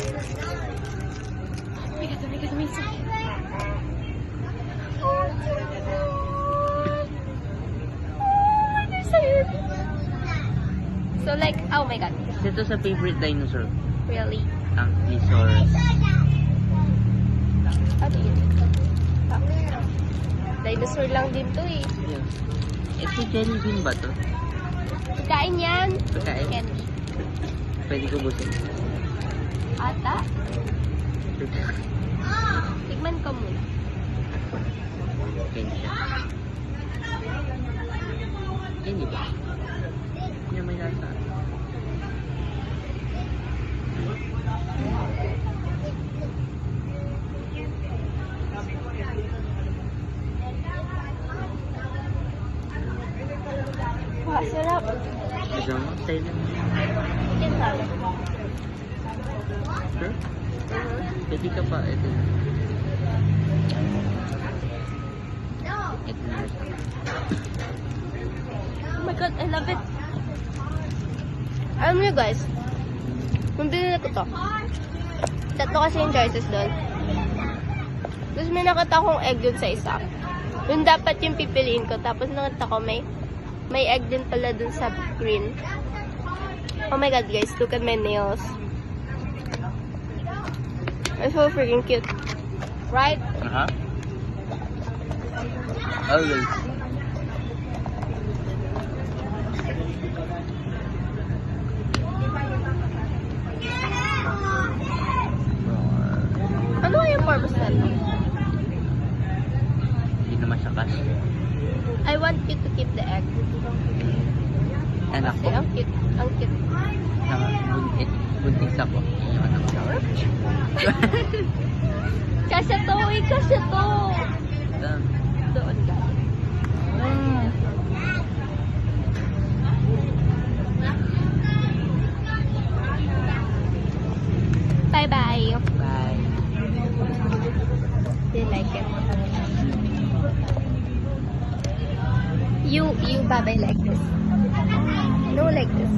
Oh my God, amazing. So like, oh my God. Ito sa favorite dinosaur. Really? Ankylosaurus. Ano yun? Ah, dinosaur lang din to eh. Yeah. Ito jelly bean ba to? Kain yan. Pagkain. Candy. Pwede ko busin. Ata. Tigman ko muna. Candy siya. Candy ba? Yung may lasa. Wah, sarap. Gusto mo? Tayo lang. Chicken salad. Sure? Pwede ka pa. Ito. Ito na. Oh my God, I love it. Alam niyo guys, kung binili ko to, tatlo kasi yung choices doon. Tapos may nakita akong egg dun sa isa. Yung dapat yung pipiliin ko. Tapos nakita ko may egg din pala dun sa green. Oh my God guys, look at my nails. They're so freaking cute. Right? Uh-huh. Always. Ano kaya yung purpose na ito? Hindi naman siya cash. I want you to keep the egg. Anak ko. Kasi ang cute. Ang cute. Buntis ako. Yung anak ko. Kasya to! Kasya to! Um, Doon ka. Bye-bye. bye. Do you like it? You babay like this. No, like this.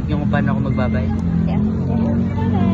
Yung paano ako magbabay? Yeah. Bye-bye.